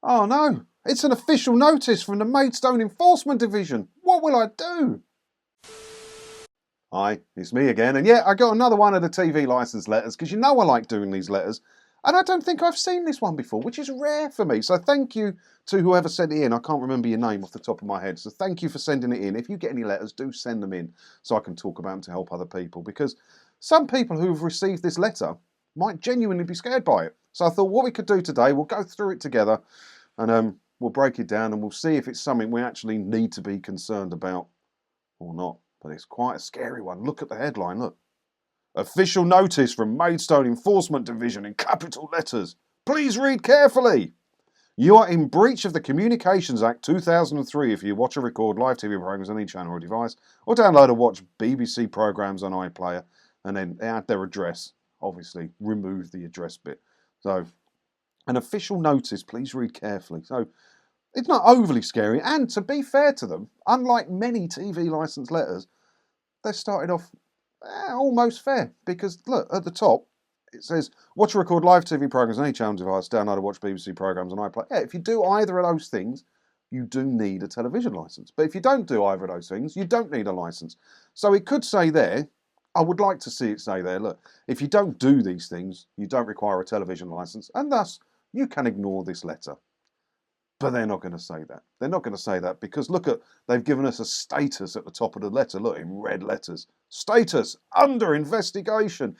Oh no, it's an official notice from the Maidstone Enforcement Division. What will I do? Hi, it's me again, and yeah, I got another one of the TV licence letters, because you know I like doing these letters, and I don't think I've seen this one before, which is rare for me, so thank you to whoever sent it in. I can't remember your name off the top of my head, so thank you for sending it in. If you get any letters, do send them in, so I can talk about them to help other people, because some people who've received this letter might genuinely be scared by it. So I thought what we could do today, we'll go through it together, and we'll break it down, and we'll see if it's something we actually need to be concerned about or not. But it's quite a scary one. Look at the headline, look. Official notice from Maidstone Enforcement Division in capital letters. Please read carefully. You are in breach of the Communications Act 2003 if you watch or record live TV programmes on any channel or device, or download or watch BBC programmes on iPlayer, and then add their address. Obviously, remove the address bit. So, an official notice, please read carefully. So, it's not overly scary, and to be fair to them, unlike many TV licence letters, they started off almost fair, because look, at the top, it says, watch or record live TV programmes on any channel device, download or watch BBC programmes on iPlayer. Yeah, if you do either of those things, you do need a television licence. But if you don't do either of those things, you don't need a licence. So it could say there, I would like to see it say there, look, if you don't do these things, you don't require a television licence, and thus, you can ignore this letter. But they're not going to say that. They're not going to say that because look at, they've given us a status at the top of the letter. Look, in red letters. Status, under investigation.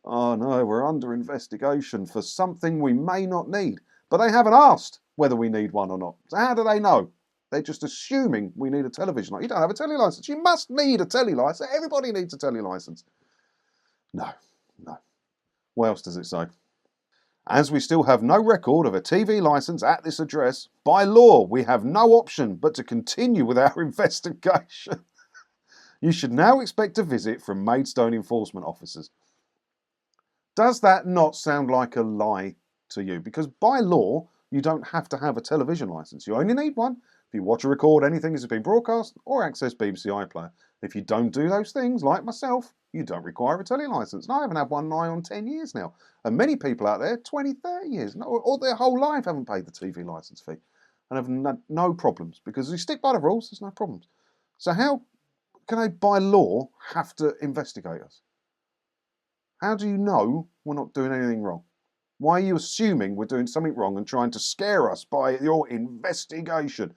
Oh no, we're under investigation for something we may not need. But they haven't asked whether we need one or not. So how do they know? They're just assuming we need a television licence. You don't have a telly licence. You must need a telly licence. Everybody needs a telly licence. No. What else does it say? As we still have no record of a TV licence at this address, by law we have no option but to continue with our investigation. You should now expect a visit from Maidstone enforcement officers. Does that not sound like a lie to you? Because by law, you don't have to have a television licence. You only need one if you watch or record anything as it's been broadcast or access BBC iPlayer. If you don't do those things, like myself, you don't require a telly licence. And I haven't had one nigh on 10 years now. And many people out there, 20, 30 years, or their whole life haven't paid the TV licence fee. And have no problems. Because we stick by the rules, there's no problems. So how can they, by law, have to investigate us? How do you know we're not doing anything wrong? Why are you assuming we're doing something wrong and trying to scare us by your investigation?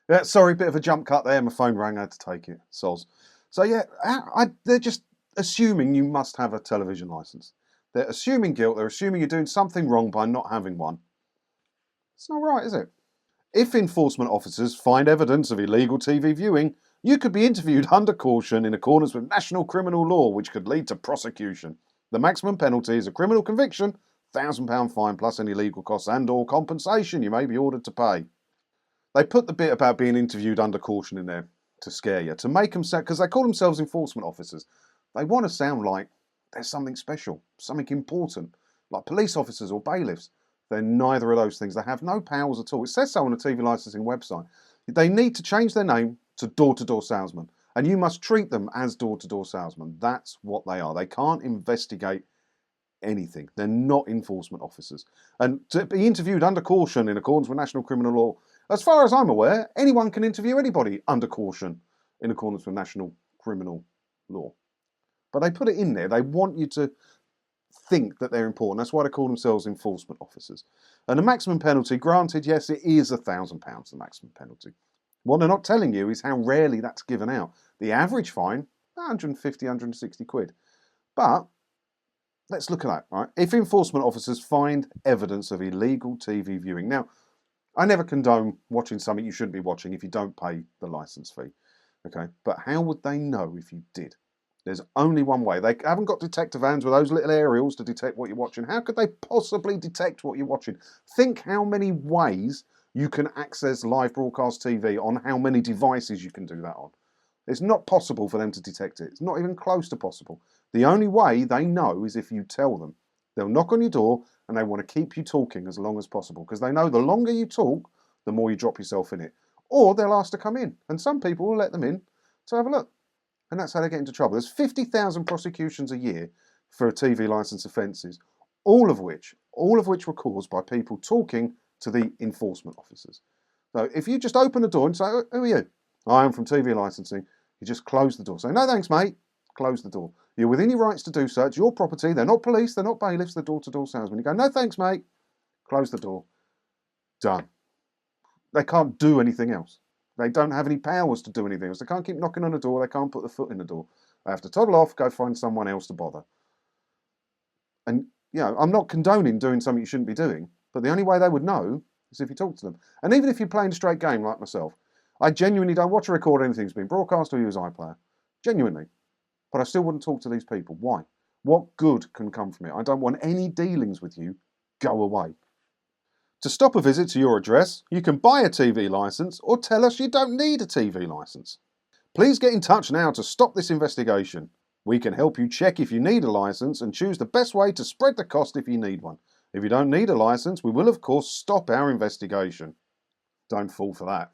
Yeah, sorry, bit of a jump cut there. My phone rang, I had to take it. Soz. So yeah, they're just assuming you must have a television licence. They're assuming guilt. They're assuming you're doing something wrong by not having one. It's not right, is it? If enforcement officers find evidence of illegal TV viewing, you could be interviewed under caution in accordance with national criminal law, which could lead to prosecution. The maximum penalty is a criminal conviction, £1,000 fine plus any legal costs and/or compensation you may be ordered to pay. They put the bit about being interviewed under caution in there to scare you, to make them sound, because they call themselves enforcement officers. They want to sound like there's something special, something important, like police officers or bailiffs. They're neither of those things. They have no powers at all. It says so on the TV licensing website. They need to change their name to door-to-door salesman, and you must treat them as door-to-door salesmen. That's what they are. They can't investigate anything. They're not enforcement officers. And to be interviewed under caution in accordance with national criminal law, as far as I'm aware, anyone can interview anybody under caution in accordance with national criminal law. But they put it in there. They want you to think that they're important. That's why they call themselves enforcement officers. And the maximum penalty, granted, yes, it is £1,000, the maximum penalty. What they're not telling you is how rarely that's given out. The average fine, 150, 160 quid. But let's look at that, right? If enforcement officers find evidence of illegal TV viewing. Now, I never condone watching something you shouldn't be watching if you don't pay the licence fee. Okay, but how would they know if you did? There's only one way. They haven't got detector vans with those little aerials to detect what you're watching. How could they possibly detect what you're watching? Think how many ways you can access live broadcast TV on how many devices you can do that on. It's not possible for them to detect it. It's not even close to possible. The only way they know is if you tell them. They'll knock on your door and they want to keep you talking as long as possible because they know the longer you talk, the more you drop yourself in it. Or they'll ask to come in, and some people will let them in to have a look. And that's how they get into trouble. There's 50,000 prosecutions a year for TV licence offences, all of which were caused by people talking to the enforcement officers. So if you just open the door and say, who are you? I am from TV licensing. You just close the door. Say, no thanks, mate. Close the door. You're within your rights to do so. It's your property. They're not police. They're not bailiffs. They're door-to-door salesmen. You go, no thanks, mate. Close the door. Done. They can't do anything else. They don't have any powers to do anything else. They can't keep knocking on the door. They can't put the foot in the door. They have to toddle off, go find someone else to bother. And, you know, I'm not condoning doing something you shouldn't be doing, but the only way they would know is if you talk to them. And even if you're playing a straight game like myself, I genuinely don't watch or record anything that's been broadcast or use iPlayer. Genuinely. But I still wouldn't talk to these people. Why? What good can come from it? I don't want any dealings with you. Go away. To stop a visit to your address, you can buy a TV licence or tell us you don't need a TV licence. Please get in touch now to stop this investigation. We can help you check if you need a licence and choose the best way to spread the cost if you need one. If you don't need a licence, we will of course stop our investigation. Don't fall for that.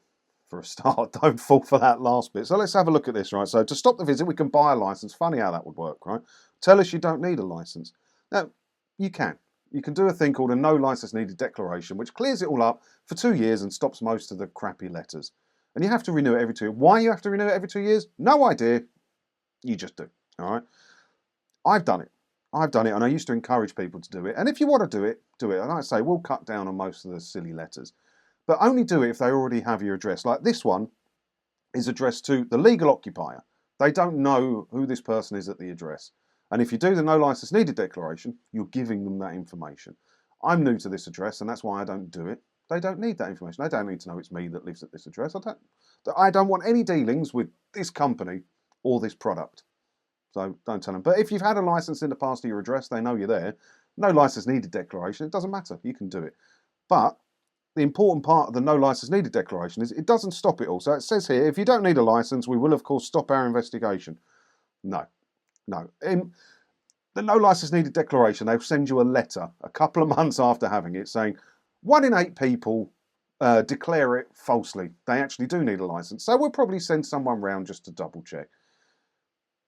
For a start, don't fall for that last bit. So let's have a look at this, right? So to stop the visit, we can buy a licence. Funny how that would work, right? Tell us you don't need a licence. Now, you can. You can do a thing called a no licence needed declaration, which clears it all up for 2 years and stops most of the crappy letters. And you have to renew it every 2 years. Why you have to renew it every 2 years? No idea. You just do, all right? I've done it. And I used to encourage people to do it. And if you want to do it, do it. And I say, we'll cut down on most of the silly letters. But only do it if they already have your address. Like this one is addressed to the legal occupier. They don't know who this person is at the address. And if you do the no licence needed declaration, you're giving them that information. I'm new to this address and that's why I don't do it. They don't need that information. They don't need to know it's me that lives at this address. I don't want any dealings with this company or this product. So don't tell them. But if you've had a licence in the past to your address, they know you're there. No licence needed declaration. It doesn't matter. You can do it. But the important part of the no licence needed declaration is it doesn't stop it all. So it says here, if you don't need a licence, we will of course stop our investigation. No. In the no licence needed declaration, they'll send you a letter a couple of months after having it saying 1 in 8 people declare it falsely. They actually do need a licence. So we'll probably send someone round just to double check.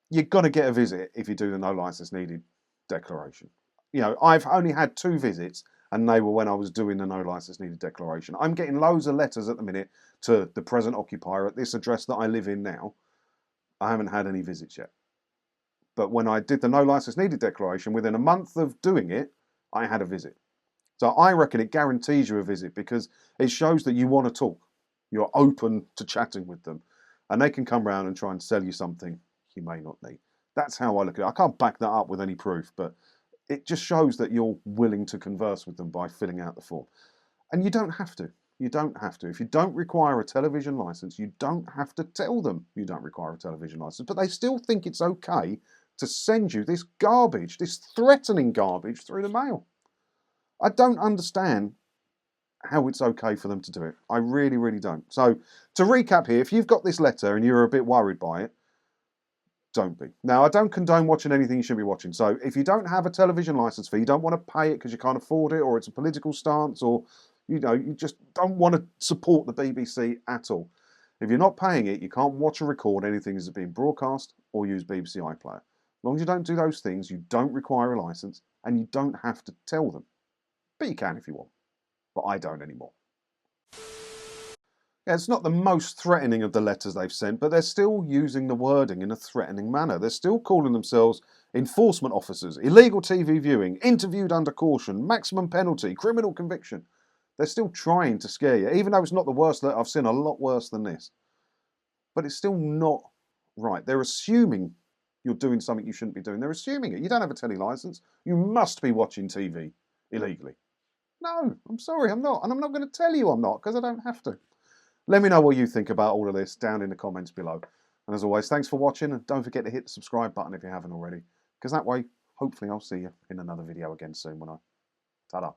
You're going to get a visit if you do the no licence needed declaration. You know, I've only had 2 visits and they were when I was doing the no licence needed declaration. I'm getting loads of letters at the minute to the present occupier at this address that I live in now. I haven't had any visits yet. But when I did the no licence needed declaration, within a month of doing it, I had a visit. So I reckon it guarantees you a visit because it shows that you want to talk. You're open to chatting with them. And they can come round and try and sell you something you may not need. That's how I look at it. I can't back that up with any proof, but it just shows that you're willing to converse with them by filling out the form. And you don't have to. You don't have to. If you don't require a television licence, you don't have to tell them you don't require a television licence. But they still think it's okay to send you this garbage, this threatening garbage through the mail. I don't understand how it's okay for them to do it. I really, really don't. So to recap here, if you've got this letter and you're a bit worried by it, don't be. Now, I don't condone watching anything you shouldn't be watching. So if you don't have a television licence fee, you don't want to pay it because you can't afford it, or it's a political stance, or you just don't want to support the BBC at all. If you're not paying it, you can't watch or record anything that's being broadcast or use BBC iPlayer. As long as you don't do those things, you don't require a licence and you don't have to tell them. But you can if you want. But I don't anymore. Yeah, it's not the most threatening of the letters they've sent, but they're still using the wording in a threatening manner. They're still calling themselves enforcement officers, illegal TV viewing, interviewed under caution, maximum penalty, criminal conviction. They're still trying to scare you, even though it's not the worst letter. I've seen a lot worse than this. But it's still not right. They're assuming you're doing something you shouldn't be doing. They're assuming it. You don't have a telly licence. You must be watching TV illegally. No, I'm sorry, I'm not. And I'm not going to tell you I'm not, because I don't have to. Let me know what you think about all of this down in the comments below. And as always, thanks for watching, and don't forget to hit the subscribe button if you haven't already, because that way, hopefully I'll see you in another video again soon when I... Ta-da.